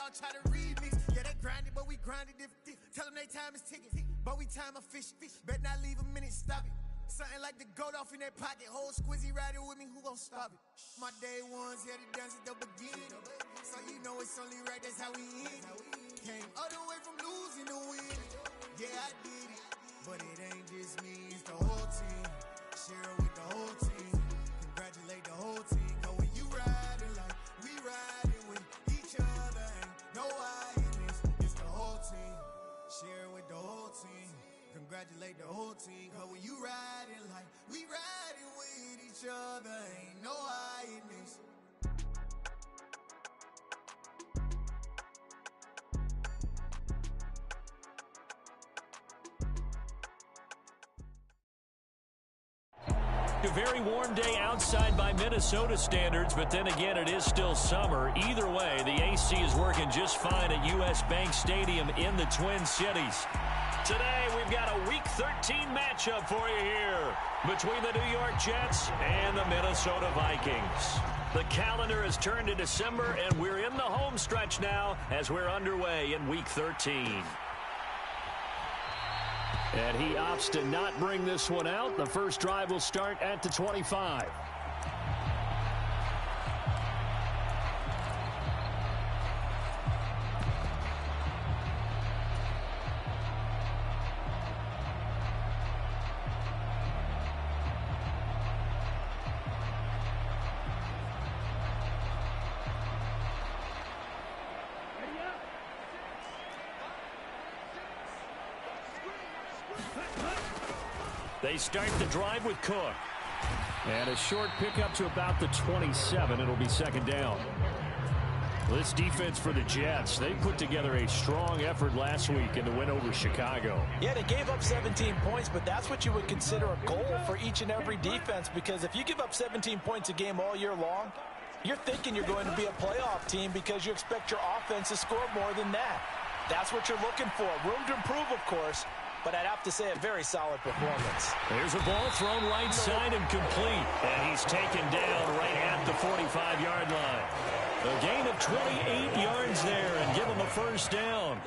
all try to remix. Yeah, they grinded, but we grinded different. Tell them they time is ticking, but we time a fish. Bet not leave a minute, stop it. Something like the goat off in their pocket. Whole squizzy riding with me, who gon' stop it? My day ones here to dance at the beginning. So you know it's only right, that's how we end. Came all the way from losing to winning. Yeah, I did it, but it ain't just me, it's the whole team. Share it with the whole team. Congratulate the whole team. Cause when you riding like we riding with each other, ain't no I in this, it's the whole team. Share it with the whole team. Congratulate the whole team. Cause when you riding like we riding with each other, ain't no I in this. A very warm day outside by Minnesota standards, but then again, it is still summer. Either way, the AC is working just fine at US Bank Stadium in the Twin Cities. Today, we've got a Week 13 matchup for you here between the New York Jets and the Minnesota Vikings. The calendar has turned to December, and we're in the home stretch now as we're underway in Week 13. And he opts to not bring this one out. The first drive will start at the 25. They start the drive with Cook. And a short pickup to about the 27. It'll be second down. This defense for the Jets, they put together a strong effort last week in the win over Chicago. Yeah, they gave up 17 points, but that's what you would consider a goal for each and every defense, because if you give up 17 points a game all year long, you're thinking you're going to be a playoff team because you expect your offense to score more than that. That's what you're looking for. Room to improve, of course, but I'd have to say a very solid performance. There's a ball thrown right side and complete. And he's taken down right at the 45-yard line. A gain of 28 yards there and give him a first down.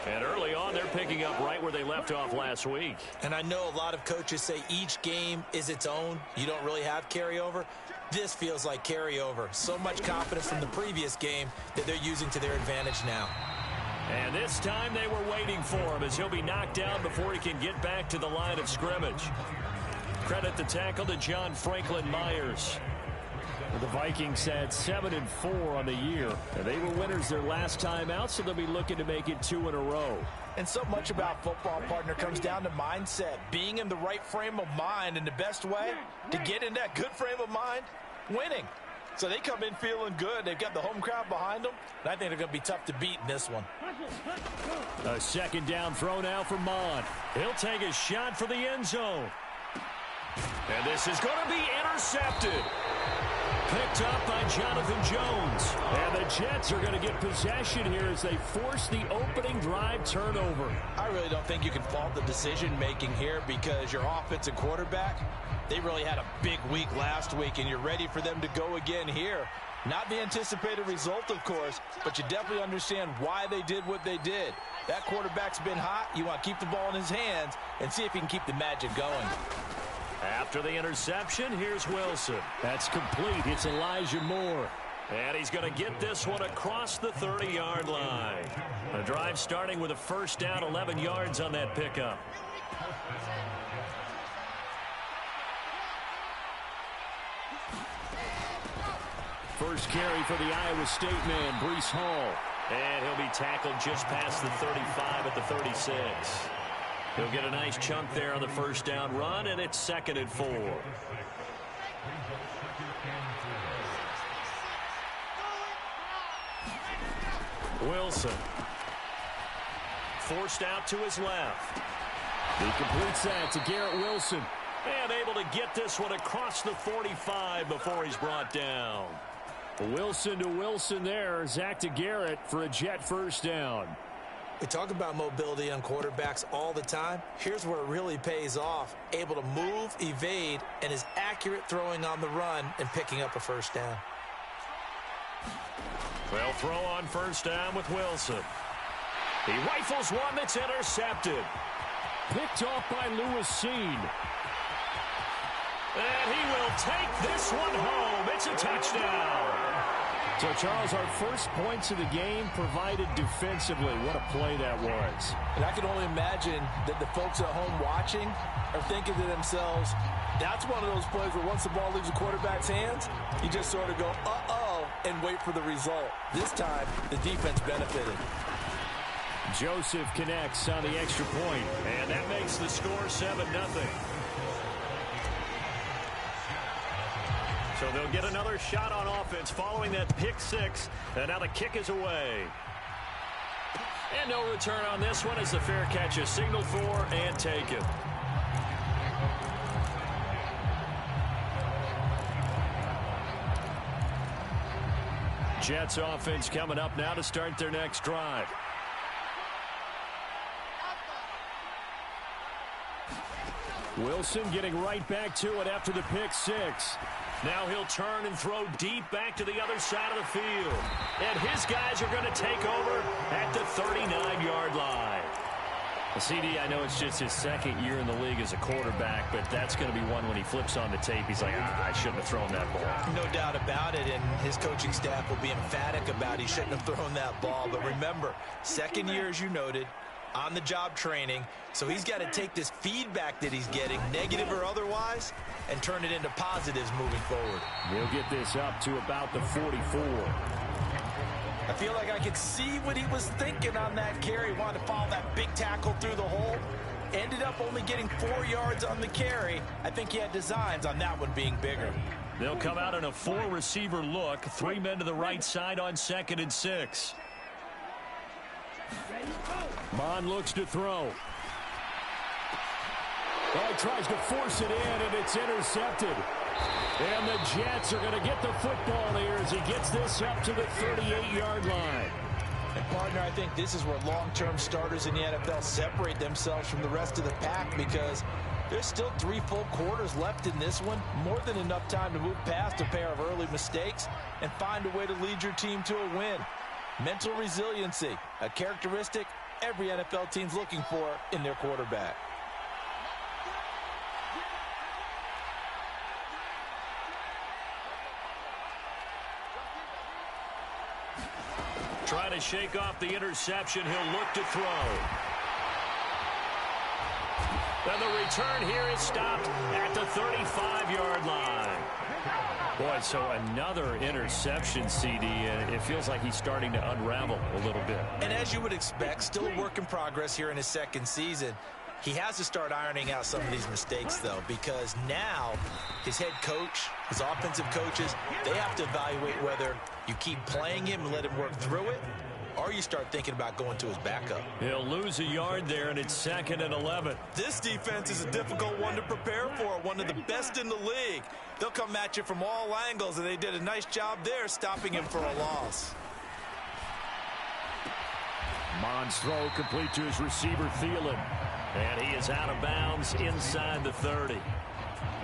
And early on, they're picking up right where they left off last week. And I know a lot of coaches say each game is its own. You don't really have carryover. This feels like carryover. So much confidence from the previous game that they're using to their advantage now. And this time they were waiting for him as he'll be knocked down before he can get back to the line of scrimmage. Credit the tackle to John Franklin Myers. The Vikings had 7-4 on the year. And they were winners their last time out, so they'll be looking to make it 2 in a row. And so much about football, partner, comes down to mindset. Being in the right frame of mind, and the best way to get in that good frame of mind, winning. So they come in feeling good. They've got the home crowd behind them, and I think they're going to be tough to beat in this one. A second down throw now for Mond. He'll take a shot for the end zone. And this is going to be intercepted. Picked up by Jonathan Jones. And the Jets are going to get possession here as they force the opening drive turnover. I really don't think you can fault the decision-making here because your offensive quarterback, they really had a big week last week, and you're ready for them to go again here. Not the anticipated result, of course, but you definitely understand why they did what they did. That quarterback's been hot. You want to keep the ball in his hands and see if he can keep the magic going. After the interception, here's Wilson. That's complete. It's Elijah Moore. And he's going to get this one across the 30-yard line. The drive starting with a first down, 11 yards on that pickup. First carry for the Iowa State man, Breece Hall. And he'll be tackled just past the 35 at the 36. He'll get a nice chunk there on the first down run, and it's 2nd and 4. Wilson. Forced out to his left. He completes that to Garrett Wilson. And able to get this one across the 45 before he's brought down. Wilson to Wilson there. Zach to Garrett for a Jet first down. We talk about mobility on quarterbacks all the time. Here's where it really pays off. Able to move, evade, and is accurate throwing on the run and picking up a first down. They'll throw on first down with Wilson. He rifles one that's intercepted. Picked off by Lewis Seen. And he will take this one home. It's a touchdown. So, Charles, our first points of the game provided defensively. What a play that was. And I can only imagine that the folks at home watching are thinking to themselves, that's one of those plays where once the ball leaves the quarterback's hands, you just sort of go, uh-oh, and wait for the result. This time, the defense benefited. Joseph connects on the extra point, and that makes the score 7-0. So they'll get another shot on offense following that pick six, and now the kick is away. And no return on this one as the fair catch is signaled for and taken. Jets offense coming up now to start their next drive. Wilson getting right back to it after the pick six. Now he'll turn and throw deep back to the other side of the field. And his guys are going to take over at the 39-yard line. CD, I know it's just his second year in the league as a quarterback, but that's going to be one when he flips on the tape. He's like, I shouldn't have thrown that ball. No doubt about it, and his coaching staff will be emphatic about he shouldn't have thrown that ball. But remember, second year, as you noted, on-the-job training, so he's got to take this feedback that he's getting, negative or otherwise, and turn it into positives moving forward. We'll get this up to about the 44. I feel like I could see what he was thinking on that carry. Wanted to follow that big tackle through the hole. Ended up only getting 4 yards on the carry. I think he had designs on that one being bigger. They'll come out in a 4-receiver look. 3 men to the right side on 2nd and 6. Bond looks to throw. Oh, tries to force it in, and it's intercepted. And the Jets are going to get the football here as he gets this up to the 38-yard line. And, partner, I think this is where long-term starters in the NFL separate themselves from the rest of the pack, because there's still 3 full quarters left in this one. More than enough time to move past a pair of early mistakes and find a way to lead your team to a win. Mental resiliency, a characteristic every NFL team's looking for in their quarterback. Trying to shake off the interception. He'll look to throw. And the return here is stopped at the 35-yard line. Boy, so another interception, CD, and it feels like he's starting to unravel a little bit. And as you would expect, still a work in progress here in his second season. He has to start ironing out some of these mistakes, though, because now his head coach, his offensive coaches, they have to evaluate whether you keep playing him and let him work through it, or you start thinking about going to his backup. He'll lose a yard there, and it's 2nd and 11. This defense is a difficult one to prepare for, one of the best in the league. They'll come at you from all angles, and they did a nice job there stopping him for a loss. Mond's throw complete to his receiver, Thielen. And he is out of bounds inside the 30.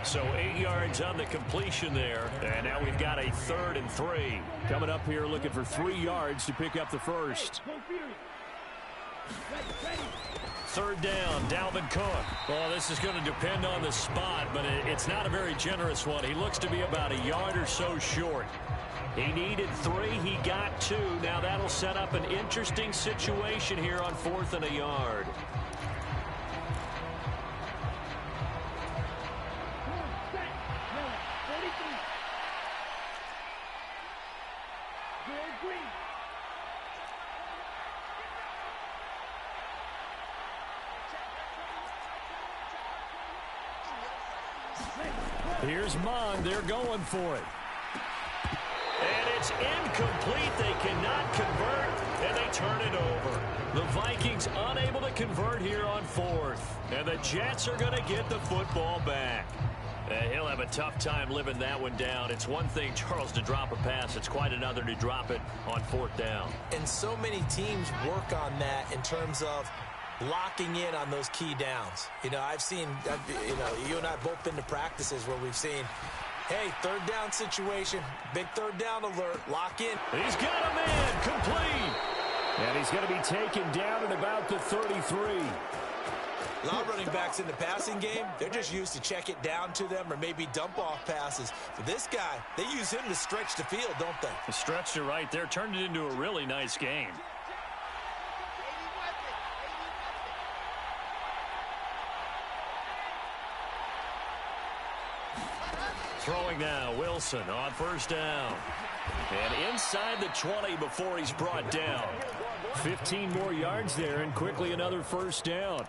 So 8 yards on the completion there. And now we've got a 3rd and 3. Coming up here looking for 3 yards to pick up the first. 3rd down, Dalvin Cook. Well, this is going to depend on the spot, but it's not a very generous one. He looks to be about a yard or so short. He needed 3. He got 2. Now that'll set up an interesting situation here on 4th and a yard. Here's Mond. They're going for it. And it's incomplete. They cannot convert, and they turn it over. The Vikings unable to convert here on 4th. And the Jets are going to get the football back. He'll have a tough time living that one down. It's one thing, Charles, to drop a pass. It's quite another to drop it on 4th down. And so many teams work on that in terms of locking in on those key downs. You know, I've seen, you and I have both been to practices where we've seen Hey, third down situation. Big third down alert. Lock in. He's got a man complete. And he's going to be taken down at about the 33. A lot of running backs in the passing game, they're just used to check it down to them or maybe dump off passes. For this guy, they use him to stretch the field, don't they? He stretched it right there, turned it into a really nice game. Throwing now, Wilson on first down. And inside the 20 before he's brought down. 15 more yards there and quickly another first down.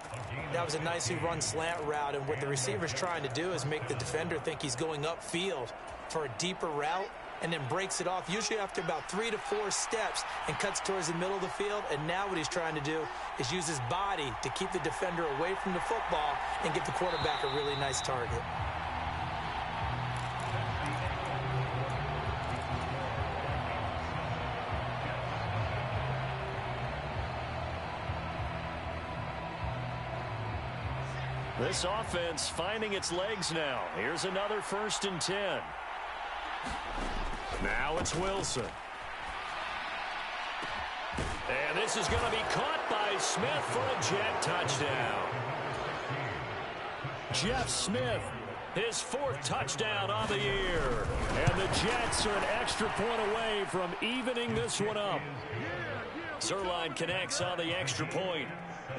That was a nicely run slant route, and what the receiver's trying to do is make the defender think he's going upfield for a deeper route and then breaks it off, usually after about 3 to 4 steps, and cuts towards the middle of the field. And now what he's trying to do is use his body to keep the defender away from the football and give the quarterback a really nice target. This offense finding its legs now. Here's another 1st and 10. Now it's Wilson. And this is going to be caught by Smith for a Jet touchdown. Jeff Smith, his 4th touchdown on the year. And the Jets are an extra point away from evening this one up. Zerline connects on the extra point.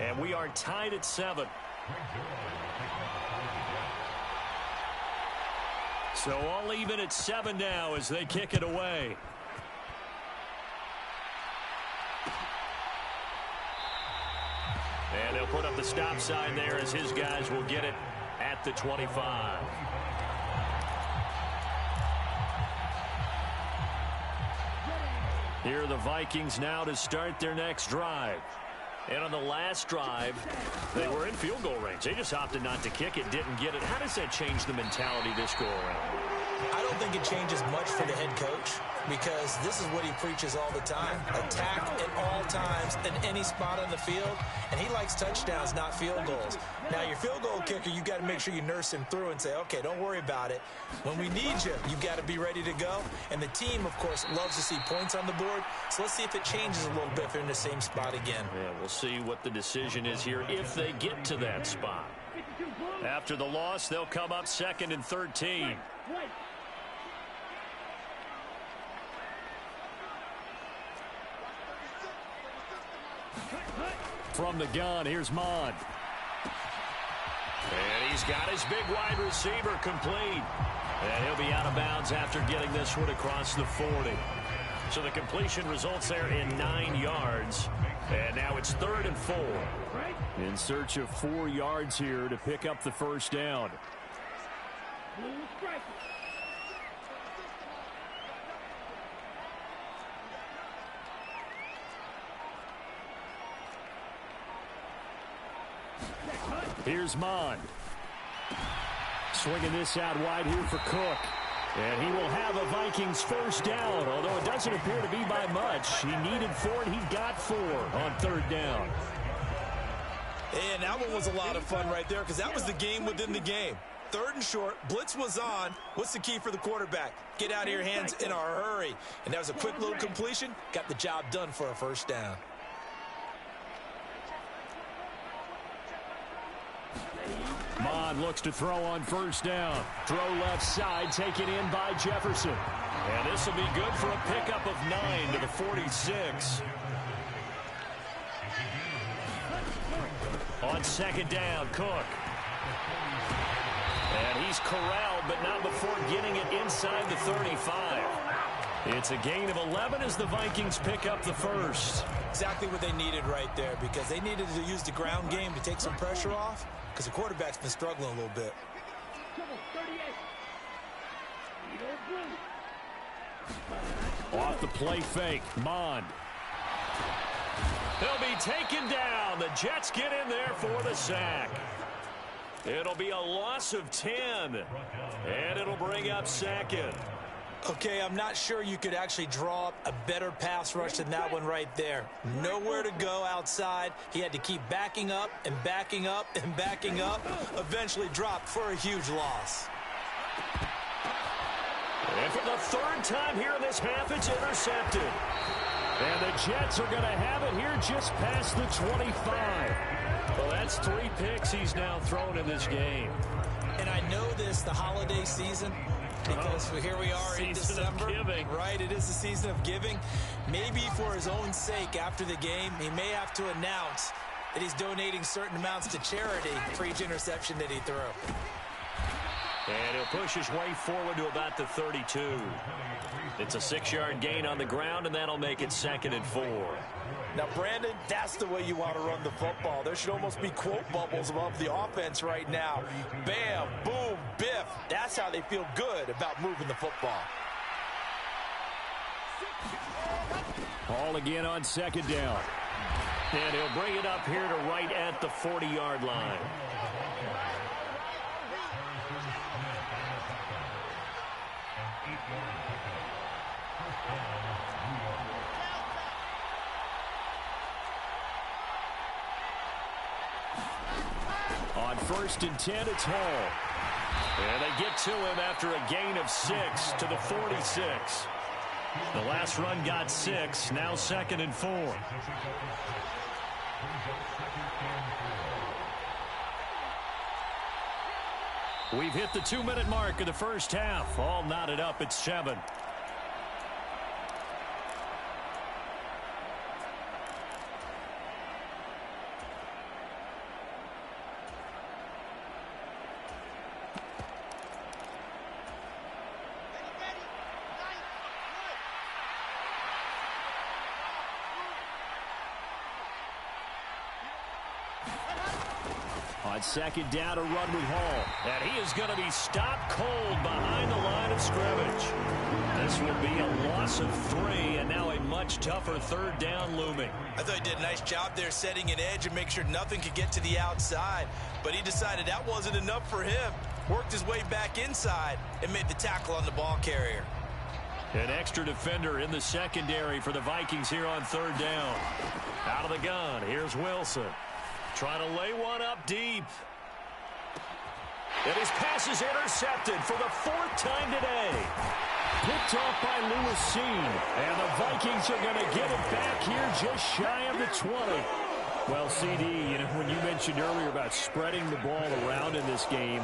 And we are tied at 7. So all even at 7 now as they kick it away. And they'll put up the stop sign there as his guys will get it at the 25. Here are the Vikings now to start their next drive. And on the last drive, they were in field goal range. They just opted not to kick it, didn't get it. How does that change the mentality this go around? I don't think it changes much for the head coach, because this is what he preaches all the time. Attack at all times in any spot on the field, and he likes touchdowns, not field goals. Now, your field goal kicker, you got to make sure you nurse him through and say, okay, don't worry about it. When we need you, you got to be ready to go. And the team, of course, loves to see points on the board. So let's see if it changes a little bit if they're in the same spot again. Yeah, we'll see what the decision is here if they get to that spot. After the loss, they'll come up 2nd and 13. From the gun, here's Mond. And he's got his big wide receiver complete. And he'll be out of bounds after getting this one across the 40. So the completion results there in 9 yards. And now it's 3rd and 4. In search of 4 yards here to pick up the first down. Here's Mond. Swinging this out wide here for Cook. And he will have a Vikings first down, although it doesn't appear to be by much. He needed 4, and he got 4 on 3rd down. And that one was a lot of fun right there, because that was the game within the game. 3rd and short, blitz was on. What's the key for the quarterback? Get out of your hands in a hurry. And that was a quick little completion. Got the job done for a first down. Mond looks to throw on first down. Throw left side, taken in by Jefferson. And this will be good for a pickup of 9 to the 46. On 2nd down, Cook. And he's corralled, but not before getting it inside the 35. It's a gain of 11 as the Vikings pick up the first. Exactly what they needed right there, because they needed to use the ground game to take some pressure off, because the quarterback's been struggling a little bit. Off the play fake, Mond. He'll be taken down. The Jets get in there for the sack. It'll be a loss of 10, and it'll bring up 2nd. Okay, I'm not sure you could actually draw up a better pass rush than that one right there. Nowhere to go outside. He had to keep backing up and backing up and backing up. Eventually dropped for a huge loss. And for the third time here in this half, it's intercepted. And the Jets are going to have it here just past the 25. Well, that's 3 picks he's now thrown in this game. And I know this, the holiday season, because here we are in December. Right, it is the season of giving. Maybe for his own sake after the game, he may have to announce that he's donating certain amounts to charity for each interception that he threw. And he'll push his way forward to about the 32. It's a 6-yard gain on the ground, and that'll make it 2nd and 4. Now, Brandon, that's the way you want to run the football. There should almost be quote bubbles above the offense right now. Bam, boom, biff. That's how they feel good about moving the football. Ball again on 2nd down. And he'll bring it up here to right at the 40-yard line. On 1st and 10, it's Hall. And they get to him after a gain of 6 to the 46. The last run got 6, now 2nd and 4. We've hit the 2-minute mark of the first half. All knotted up at 7. On 2nd down, a run with Hall. And he is going to be stopped cold behind the line of scrimmage. This will be a loss of 3, and now a much tougher 3rd down looming. I thought he did a nice job there setting an edge and make sure nothing could get to the outside. But he decided that wasn't enough for him. Worked his way back inside and made the tackle on the ball carrier. An extra defender in the secondary for the Vikings here on 3rd down. Out of the gun, here's Wilson. Trying to lay one up deep. And his pass is intercepted for the 4th time today. Picked off by Lewis Seen. And the Vikings are going to get it back here just shy of the 20. Well, CD, when you mentioned earlier about spreading the ball around in this game,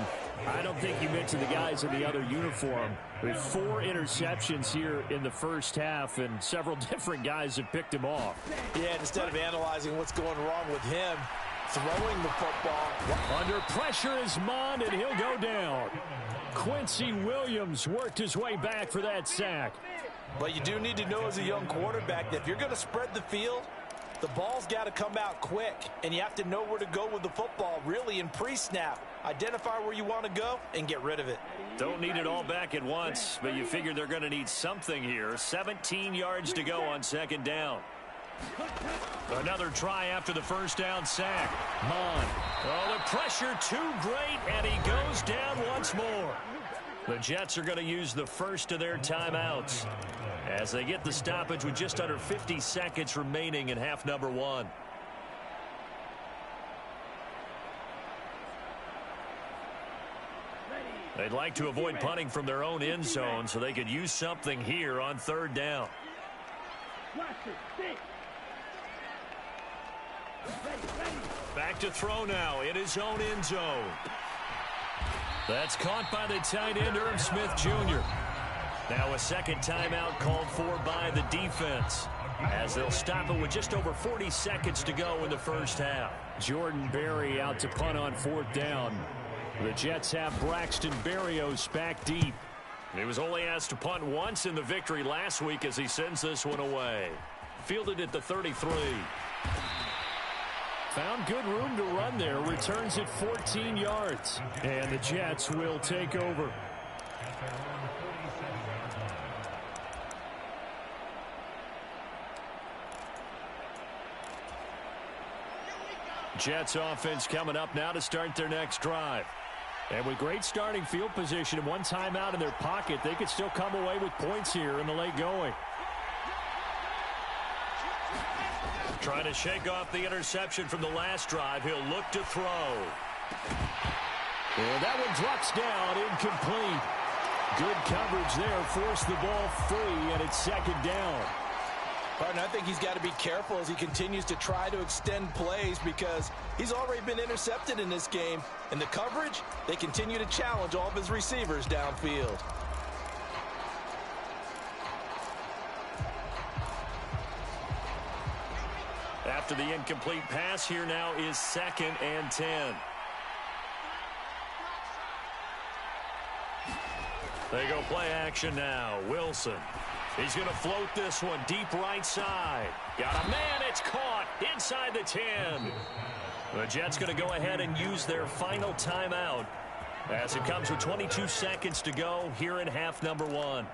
I don't think you mentioned the guys in the other uniform. There's 4 interceptions here in the first half, and several different guys have picked him off. Yeah, instead of analyzing what's going wrong with him, throwing the football. Under pressure is Mond, and he'll go down. Quincy Williams worked his way back for that sack. But you do need to know as a young quarterback that if you're going to spread the field, the ball's got to come out quick, and you have to know where to go with the football, really, in pre-snap. Identify where you want to go and get rid of it. Don't need it all back at once, but you figure they're going to need something here. 17 yards to go on 2nd down. Another try after the 1st down sack. Mond. Oh, the pressure too great, and he goes down once more. The Jets are going to use the first of their timeouts as they get the stoppage with just under 50 seconds remaining in half number 1. They'd like to avoid punting from their own end zone so they could use something here on 3rd down. Back to throw now in his own end zone. That's caught by the tight end, Irv Smith Jr. Now a 2nd timeout called for by the defense, as they'll stop it with just over 40 seconds to go in the first half. Jordan Berry out to punt on 4th down. The Jets have Braxton Berrios back deep. He was only asked to punt once in the victory last week as he sends this one away. Fielded at the 33. Found good room to run there. Returns at 14 yards. And the Jets will take over. Jets offense coming up now to start their next drive. And with great starting field position and one timeout in their pocket, they could still come away with points here in the late going. Trying to shake off the interception from the last drive. He'll look to throw. And that one drops down, incomplete. Good coverage there. Forced the ball free, and it's second down. Partner, I think he's got to be careful as he continues to try to extend plays because he's already been intercepted in this game. And the coverage, they continue to challenge all of his receivers downfield. After the incomplete pass, here now is 2nd and 10. They go play action now. Wilson. He's going to float this one deep right side. Got a man. It's caught inside the 10. The Jets going to go ahead and use their final timeout as it comes with 22 seconds to go here in half number 1.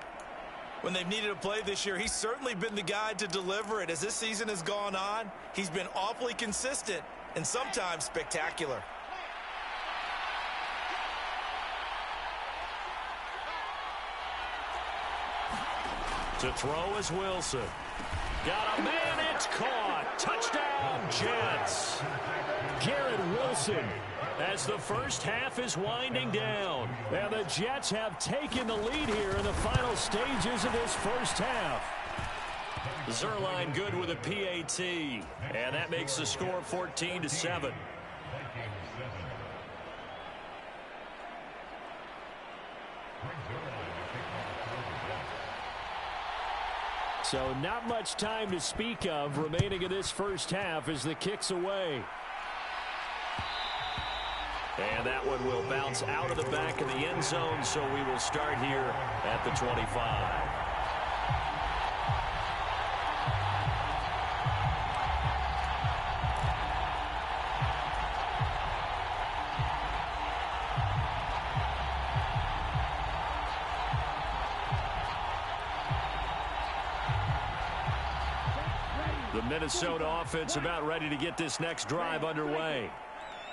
When they've needed a play this year, he's certainly been the guy to deliver it. As this season has gone on, he's been awfully consistent and sometimes spectacular. To throw is Wilson. Got a man, it's caught. Touchdown, Jets. Garrett Wilson as the first half is winding down. And the Jets have taken the lead here in the final stages of this first half. Zerline good with a PAT. And that makes the score 14-7. So not much time to speak of remaining in this first half as the kick's away. And that one will bounce out of the back of the end zone, so we will start here at the 25. The Minnesota offense about ready to get this next drive underway.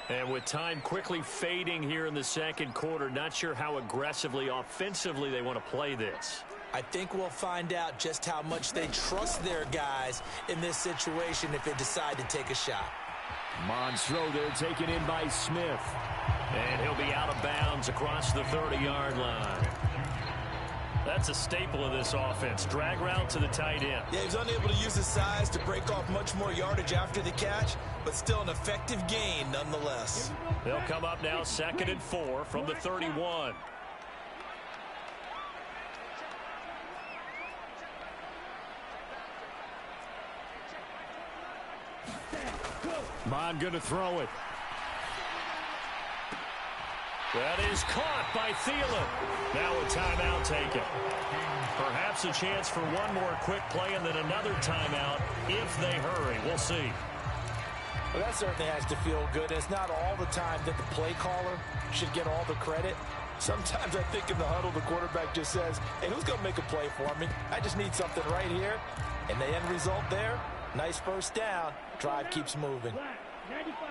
And with time quickly fading here in the second quarter, not sure how aggressively, offensively they want to play this. I think we'll find out just how much they trust their guys in this situation if they decide to take a shot. Monstro there taken in by Smith. And he'll be out of bounds across the 30-yard line. That's a staple of this offense. Drag route to the tight end. Yeah, he's unable to use his size to break off much more yardage after the catch, but still an effective gain nonetheless. They'll come up now 2nd and 4 from the 31. Mon going to throw it. That is caught by Thielen. Now a timeout taken. Perhaps a chance for one more quick play and then another timeout if they hurry. We'll see. Well, that certainly has to feel good. It's not all the time that the play caller should get all the credit. Sometimes I think in the huddle, the quarterback just says, hey, who's going to make a play for me? I just need something right here. And the end result there, nice first down. Drive keeps moving. 95.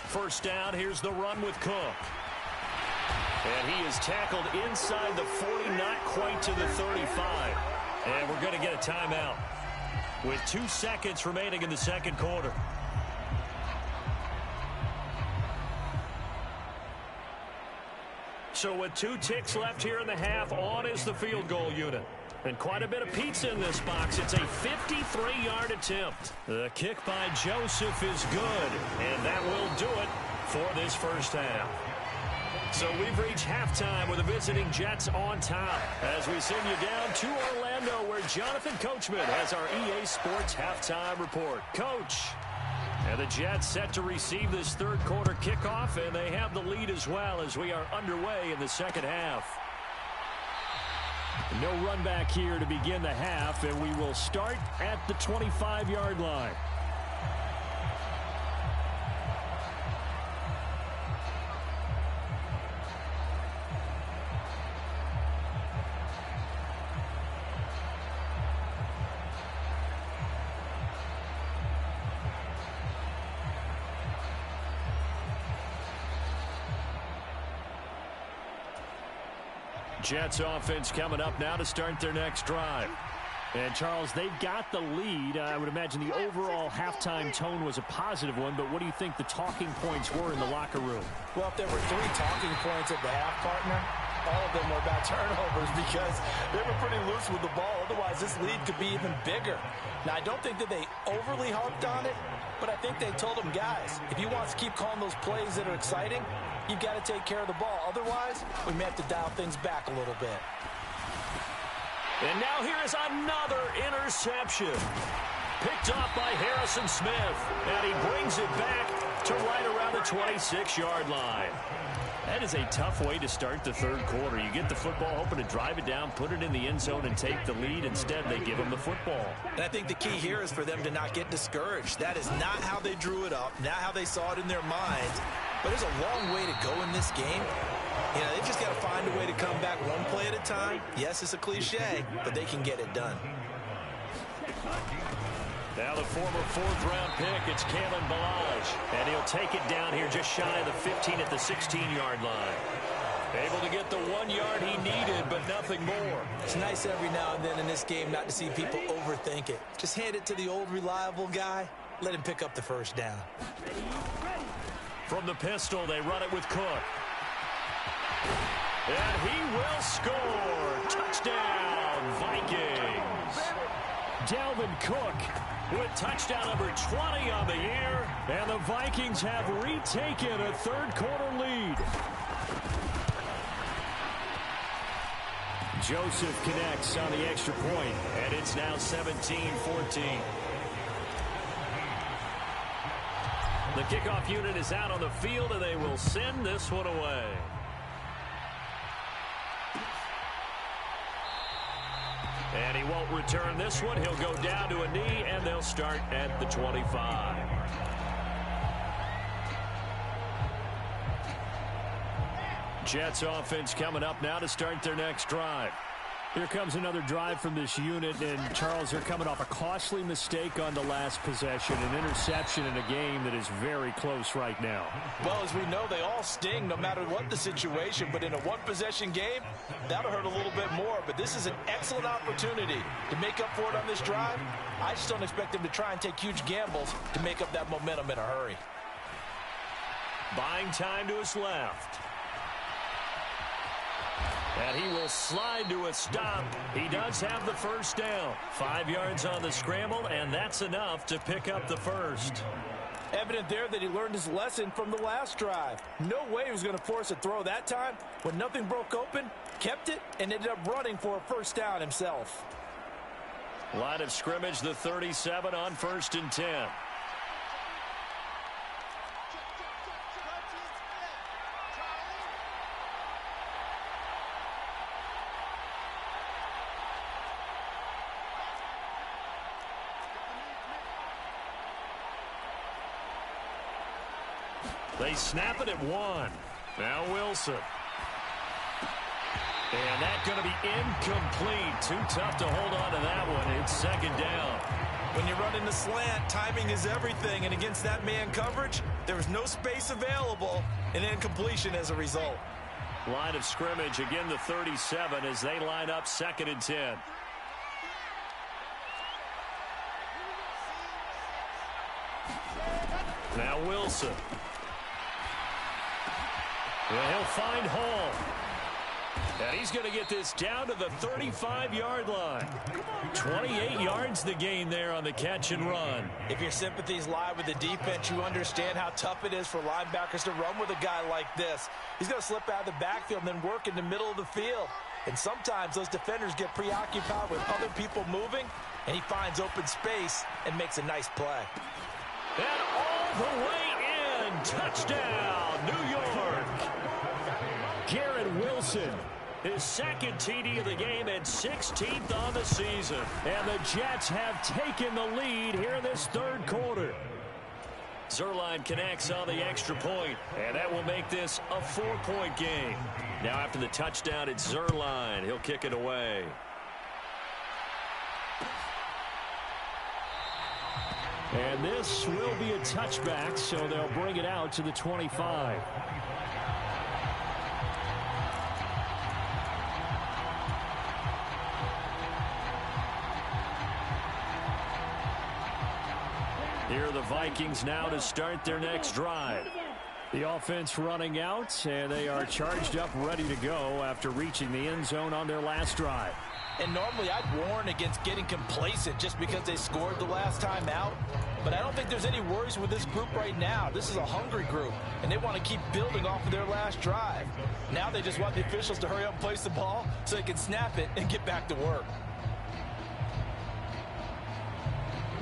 First down, here's the run with Cook. And he is tackled inside the 40, not quite to the 35. And we're going to get a timeout with 2 seconds remaining in the second quarter. So with 2 ticks left here in the half, on is the field goal unit. And quite a bit of pizza in this box. It's a 53-yard attempt. The kick by Joseph is good, and that will do it for this first half. So we've reached halftime with the visiting Jets on top as we send you down to Orlando where Jonathan Coachman has our EA Sports halftime report. Coach, and the Jets set to receive this third quarter kickoff, and they have the lead as well as we are underway in the second half. No run back here to begin the half, and we will start at the 25-yard line. Jets offense coming up now to start their next drive. And, Charles, they've got the lead. I would imagine the overall halftime tone was a positive one, but what do you think the talking points were in the locker room? Well, if there were 3 talking points at the half, partner, all of them were about turnovers because they were pretty loose with the ball. Otherwise, this lead could be even bigger. Now, I don't think that they overly harped on it, but I think they told them, guys, if you want to keep calling those plays that are exciting, you've got to take care of the ball. Otherwise, we may have to dial things back a little bit. And now here is another interception. Picked off by Harrison Smith. And he brings it back to right around the 26-yard line. That is a tough way to start the third quarter. You get the football, hoping to drive it down, put it in the end zone, and take the lead. Instead, they give him the football. And I think the key here is for them to not get discouraged. That is not how they drew it up, not how they saw it in their minds. But there's a long way to go in this game. You know, they've just got to find a way to come back one play at a time. Yes, it's a cliche, but they can get it done. Now the former 4th-round pick, it's Kalen Ballage. And he'll take it down here just shy of the 15 at the 16-yard line. Able to get the 1 yard he needed, but nothing more. It's nice every now and then in this game not to see people overthink it. Just hand it to the old reliable guy. Let him pick up the first down. From the pistol, they run it with Cook. And he will score. Touchdown, Vikings. Dalvin Cook with touchdown number 20 on the year. And the Vikings have retaken a third-quarter lead. Joseph connects on the extra point, and it's now 17-14. The kickoff unit is out on the field, and they will send this one away. And he won't return this one. He'll go down to a knee, and they'll start at the 25. Jets offense coming up now to start their next drive. Here comes another drive from this unit, and Charles, they're coming off a costly mistake on the last possession, an interception in a game that is very close right now. Well, as we know, they all sting no matter what the situation, but in a one-possession game, that'll hurt a little bit more. But this is an excellent opportunity to make up for it on this drive. I just don't expect them to try and take huge gambles to make up that momentum in a hurry. Buying time to his left. And he will slide to a stop. He does have the first down. 5 yards on the scramble, and that's enough to pick up the first. Evident there that he learned his lesson from the last drive. No way he was going to force a throw that time. When nothing broke open, kept it, and ended up running for a first down himself. Line of scrimmage, the 37 on 1st and 10. They snap it at 1. Now Wilson. And that's going to be incomplete. Too tough to hold on to that one. It's 2nd down. When you run in the slant, timing is everything. And against that man coverage, there was no space available, and incompletion as a result. Line of scrimmage, again the 37 as they line up 2nd and 10. Now Wilson. Well, he'll find Hall. And he's going to get this down to the 35-yard line. 28 yards the gain there on the catch and run. If your sympathies lie with the defense, you understand how tough it is for linebackers to run with a guy like this. He's going to slip out of the backfield and then work in the middle of the field. And sometimes those defenders get preoccupied with other people moving, and he finds open space and makes a nice play. And all the way in. Touchdown, New York. Garrett Wilson, his 2nd TD of the game and 16th on the season. And the Jets have taken the lead here in this third quarter. Zuerlein connects on the extra point, and that will make this a 4-point game. Now after the touchdown, it's Zuerlein. He'll kick it away. And this will be a touchback, so they'll bring it out to the 25. Here are the Vikings now to start their next drive. The offense running out, and they are charged up, ready to go after reaching the end zone on their last drive. And normally I'd warn against getting complacent just because they scored the last time out. But I don't think there's any worries with this group right now. This is a hungry group, and they want to keep building off of their last drive. Now they just want the officials to hurry up and place the ball so they can snap it and get back to work.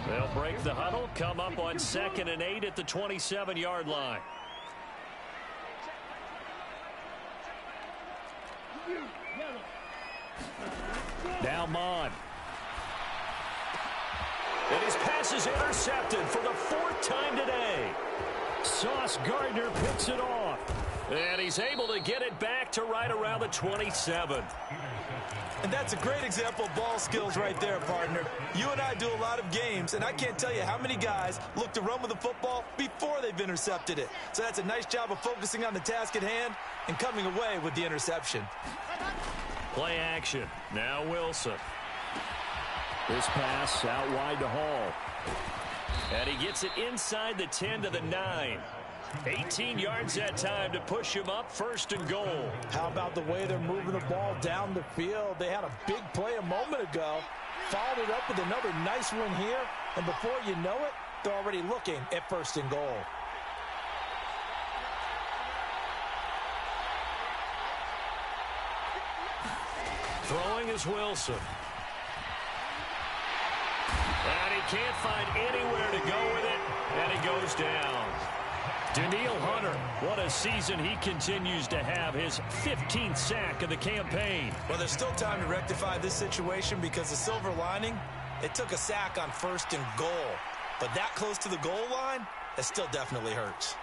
They'll break the huddle, come up on 2nd and 8 at the 27-yard line. Now Mon. And his pass is intercepted for the 4th time today. Sauce Gardner picks it off. And he's able to get it back to right around the 27. And that's a great example of ball skills right there, partner. You and I do a lot of games, and I can't tell you how many guys look to run with the football before they've intercepted it. So that's a nice job of focusing on the task at hand and coming away with the interception. Play action. Now Wilson. This pass out wide to Hall. And he gets it inside the 10 to the 9. 18 yards that time to push him up, 1st and goal. How about the way they're moving the ball down the field? They had a big play a moment ago. Followed it up with another nice one here. And before you know it, they're already looking at 1st and goal. Throwing is Wilson. And he can't find anywhere to go with it. And he goes down. Daniil Hunter, what a season he continues to have, his 15th sack of the campaign. Well, there's still time to rectify this situation because the silver lining, it took a sack on 1st and goal. But that close to the goal line, it still definitely hurts.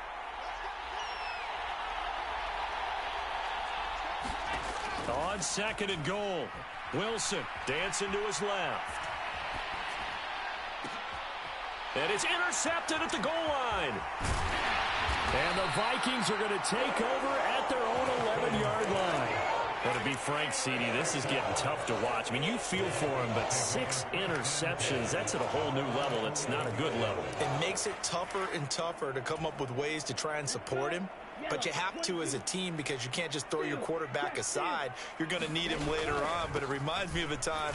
On 2nd and goal, Wilson dancing to his left. And it's intercepted at the goal line. And the Vikings are going to take over at their own 11-yard line. But to be frank, CD, this is getting tough to watch. I mean, you feel for him, but 6 interceptions, that's at a whole new level. It's not a good level. It makes it tougher and tougher to come up with ways to try and support him. But you have to as a team because you can't just throw your quarterback aside. You're going to need him later on. But it reminds me of a time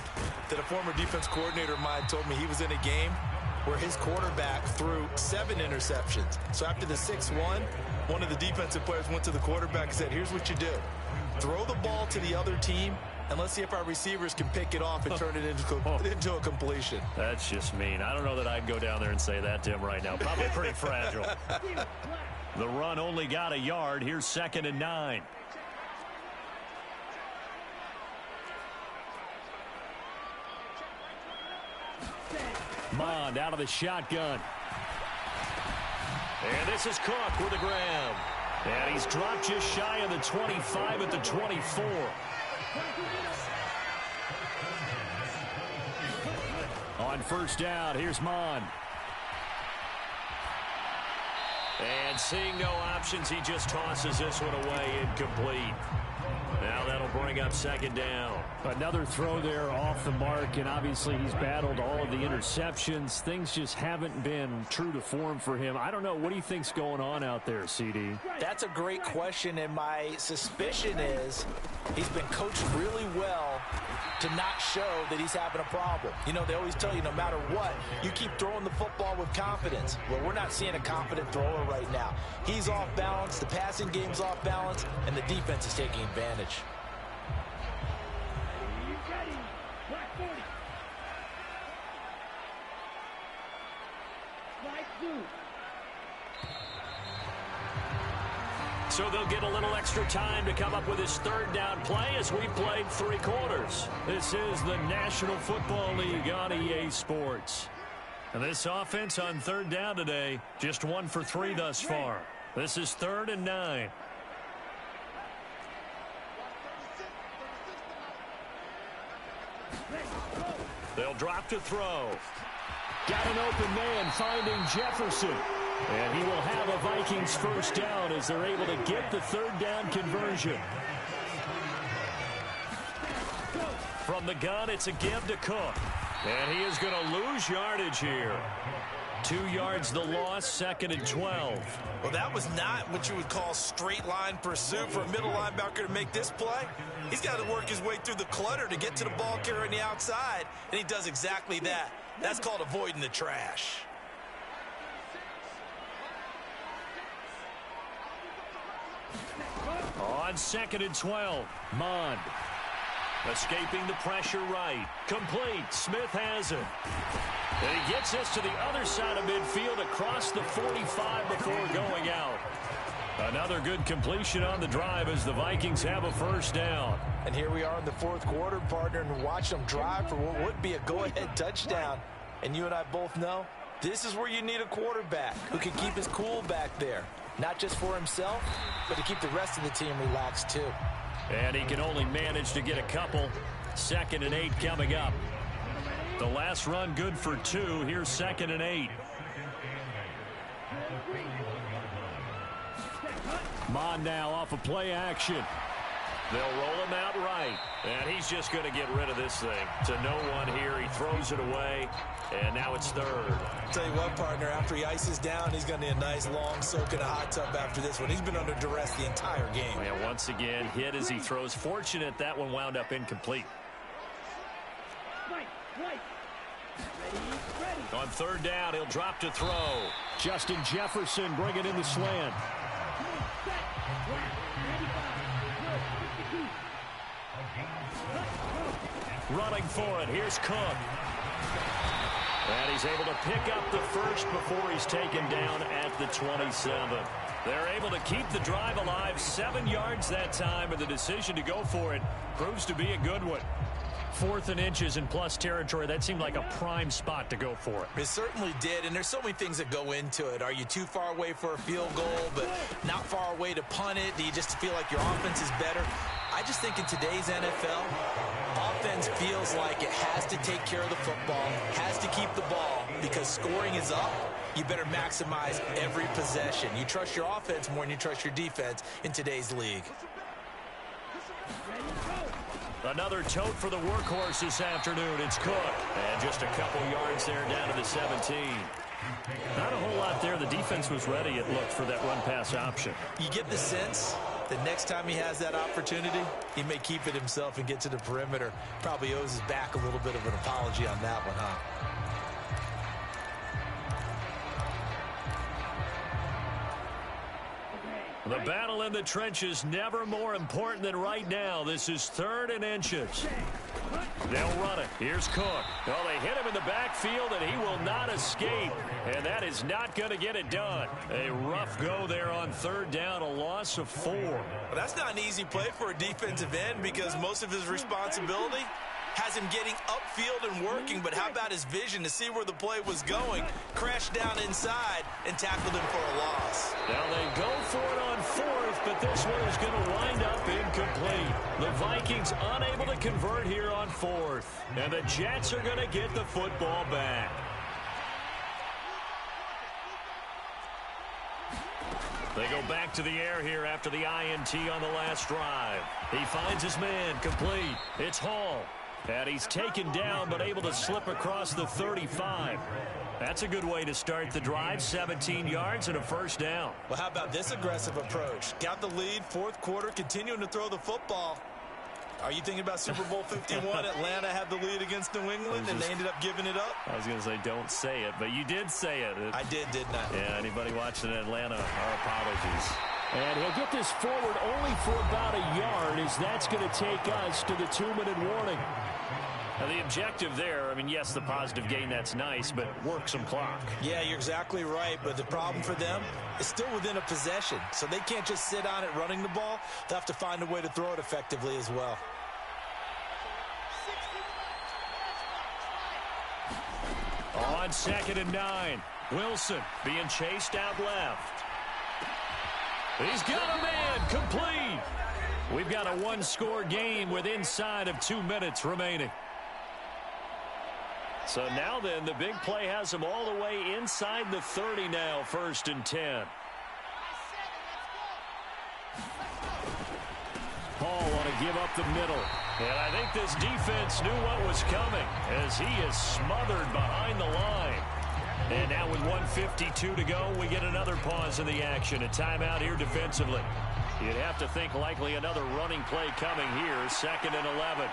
that a former defense coordinator of mine told me he was in a game where his quarterback threw 7 interceptions. So after the 6-1, one of the defensive players went to the quarterback and said, here's what you do. Throw the ball to the other team, and let's see if our receivers can pick it off and turn it into a completion. That's just mean. I don't know that I'd go down there and say that to him right now. Probably pretty fragile. The run only got a yard. Here's 2nd and 9. Mond out of the shotgun. And this is Cook with a grab. And he's dropped just shy of the 25 at the 24. On 1st down, here's Mond. And seeing no options, he just tosses this one away, incomplete. Now that'll bring up 2nd down. Another throw there off the mark, and obviously he's battled all of the interceptions. Things just haven't been true to form for him. I don't know. What do you think's going on out there, CD? That's a great question, and my suspicion is he's been coached really well to not show that he's having a problem. You know, they always tell you no matter what, you keep throwing the football with confidence. Well, we're not seeing a confident thrower right now. He's off balance, the passing game's off balance, and the defense is taking advantage. So they'll get a little extra time to come up with his 3rd down play as we've played 3 quarters. This is the National Football League on EA Sports. And this offense on 3rd down today, just 1 for 3 thus far. This is 3rd and 9. They'll drop to throw. Got an open man finding Jefferson. And he will have a Vikings 1st down as they're able to get the 3rd down conversion. From the gun, it's a give to Cook. And he is going to lose yardage here. 2 yards the loss, 2nd and 12. Well, that was not what you would call straight line pursuit for a middle linebacker to make this play. He's got to work his way through the clutter to get to the ball carrier on the outside, and he does exactly that. That's called avoiding the trash. On 2nd and 12, Mond. Escaping the pressure right. Complete. Smith has it. And he gets this to the other side of midfield across the 45 before going out. Another good completion on the drive as the Vikings have a first down. And here we are in the fourth quarter, partner, and watch them drive for what would be a go-ahead touchdown. And you and I both know this is where you need a quarterback who can keep his cool back there. Not just for himself, but to keep the rest of the team relaxed too. And he can only manage to get a couple. 2nd and 8 coming up. The last run good for 2. Here's 2nd and 8. Mond now off of play action. They'll roll him out right. And he's just going to get rid of this thing. To no one here. He throws it away. And now it's 3rd. I'll tell you what, partner, after he ices down, he's going to need a nice long soak in a hot tub after this one. He's been under duress the entire game. Yeah, once again, hit as he throws. Fortunate that one wound up incomplete. On 3rd down, he'll drop to throw. Justin Jefferson bringing in the slant. Running for it. Here's Cook. And he's able to pick up the first before he's taken down at the 27. They're able to keep the drive alive. 7 yards that time, and the decision to go for it proves to be a good one. 4th and inches in plus territory. That seemed like a prime spot to go for it. It certainly did, and there's so many things that go into it. Are you too far away for a field goal, but not far away to punt it? Do you just feel like your offense is better? I just think in today's NFL, offense feels like it has to take care of the football, has to keep the ball, because scoring is up. You better maximize every possession. You trust your offense more than you trust your defense in today's league. Another tote for the workhorse this afternoon. It's Cook. And just a couple yards there down to the 17. Not a whole lot there. The defense was ready, it looked, for that run-pass option. You get the sense that next time he has that opportunity, he may keep it himself and get to the perimeter. Probably owes his back a little bit of an apology on that one, huh? The battle in the trenches never more important than right now. This is 3rd and inches. They'll run it. Here's Cook. Well, they hit him in the backfield, and he will not escape. And that is not going to get it done. A rough go there on 3rd down, a loss of 4. Well, that's not an easy play for a defensive end because most of his responsibility has him getting upfield and working, but how about his vision to see where the play was going? Crashed down inside and tackled him for a loss. Now they go for it on 4th, but this one is going to wind up incomplete. The Vikings unable to convert here on 4th, and the Jets are going to get the football back. They go back to the air here after the INT on the last drive. He finds his man, complete. It's Hall. And he's taken down, but able to slip across the 35. That's a good way to start the drive. 17 yards and a first down. Well, how about this aggressive approach? Got the lead, 4th quarter, continuing to throw the football. Are you thinking about Super Bowl 51? Atlanta had the lead against New England, and they ended up giving it up? I was going to say, don't say it, but you did say it. I didn't I? Yeah, anybody watching Atlanta, our apologies. And he'll get this forward only for about a yard, as that's going to take us to the 2-minute warning. Now, the objective there, I mean, yes, the positive gain, that's nice, but work some clock. Yeah, you're exactly right, but the problem for them is still within a possession, so they can't just sit on it running the ball. They'll have to find a way to throw it effectively as well. On 2nd and 9, Wilson being chased out left. He's got a man, complete. We've got a one-score game with inside of 2 minutes remaining. So now then, the big play has him all the way inside the 30 now, 1st and 10. Hall want to give up the middle. And I think this defense knew what was coming as he is smothered behind the line. And now with 1:52 to go, we get another pause in the action. A timeout here defensively. You'd have to think likely another running play coming here. 2nd and 11.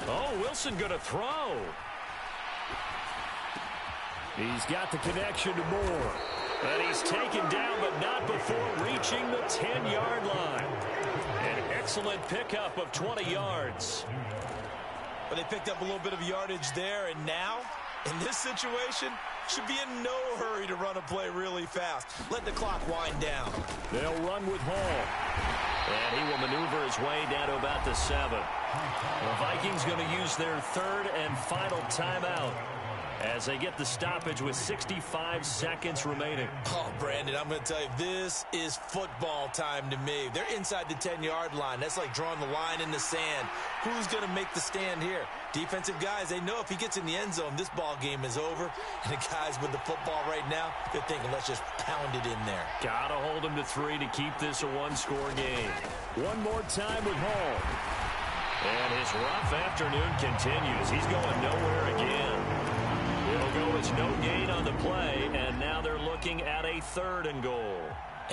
Oh, Wilson going to throw. He's got the connection to Moore. And he's taken down, but not before reaching the 10-yard line. An excellent pickup of 20 yards. But they picked up a little bit of yardage there, and now, in this situation, should be in no hurry to run a play really fast. Let the clock wind down. They'll run with Hall. And he will maneuver his way down to about the 7. The Vikings going to use their 3rd and final timeout as they get the stoppage with 65 seconds remaining. Oh, Brandon, I'm going to tell you, this is football time to me. They're inside the 10-yard line. That's like drawing the line in the sand. Who's going to make the stand here? Defensive guys, they know if he gets in the end zone, this ball game is over. And the guys with the football right now, they're thinking, let's just pound it in there. Got to hold him to 3 to keep this a one-score game. One more time with Hall. And his rough afternoon continues. He's going nowhere again. It'll go as no gain on the play, and now they're looking at a 3rd and goal.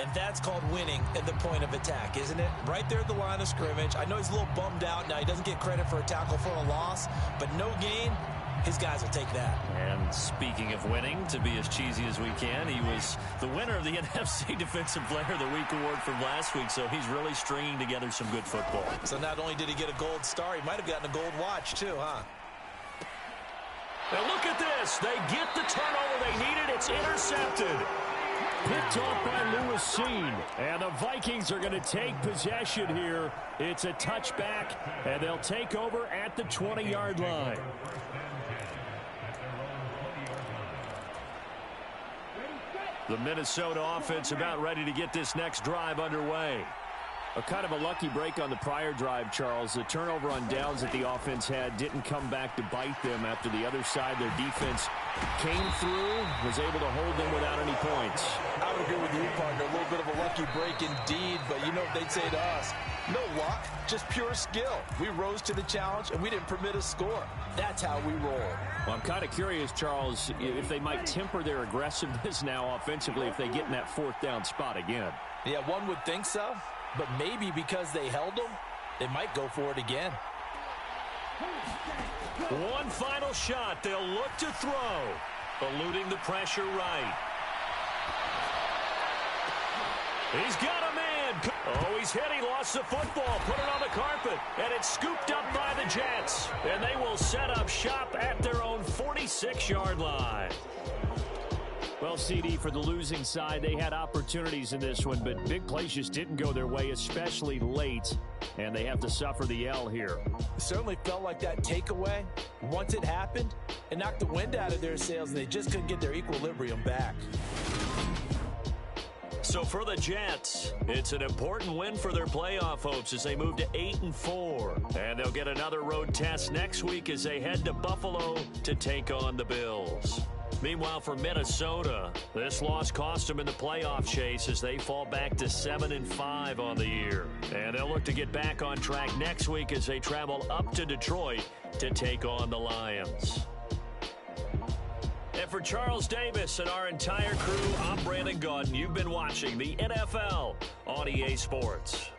And that's called winning at the point of attack, isn't it? Right there at the line of scrimmage. I know he's a little bummed out now. He doesn't get credit for a tackle for a loss, but no gain, his guys will take that. And speaking of winning, to be as cheesy as we can, he was the winner of the NFC Defensive Player of the Week award from last week, so he's really stringing together some good football. So not only did he get a gold star, he might have gotten a gold watch too, huh? Now look at this. They get the turnover they needed. It's intercepted. Picked off by Lewis Seen. And the Vikings are going to take possession here. It's a touchback, and they'll take over at the 20-yard line. The Minnesota offense about ready to get this next drive underway. A kind of a lucky break on the prior drive, Charles. The turnover on downs that the offense had didn't come back to bite them after the other side. Their defense came through, was able to hold them without any points. I would agree with you, partner. A little bit of a lucky break indeed, but you know what they'd say to us? No luck, just pure skill. We rose to the challenge, and we didn't permit a score. That's how we roll. Well, I'm kind of curious, Charles, if they might temper their aggressiveness now offensively if they get in that 4th down spot again. Yeah, one would think so. But maybe because they held them, they might go for it again. One final shot. They'll look to throw. Eluding the pressure right. He's got a man. Oh, he's hit. He lost the football. Put it on the carpet. And it's scooped up by the Jets. And they will set up shop at their own 46-yard line. Well, CD, for the losing side, they had opportunities in this one, but big plays just didn't go their way, especially late, and they have to suffer the L here. It certainly felt like that takeaway, once it happened, it knocked the wind out of their sails, and they just couldn't get their equilibrium back. So for the Jets, it's an important win for their playoff hopes as they move to 8-4. And they'll get another road test next week as they head to Buffalo to take on the Bills. Meanwhile, for Minnesota, this loss cost them in the playoff chase as they fall back to 7-5 on the year. And they'll look to get back on track next week as they travel up to Detroit to take on the Lions. And for Charles Davis and our entire crew, I'm Brandon Gaudin. You've been watching the NFL on EA Sports.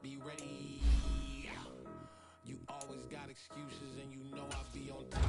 Be ready. You always got excuses and you know I'll be on time.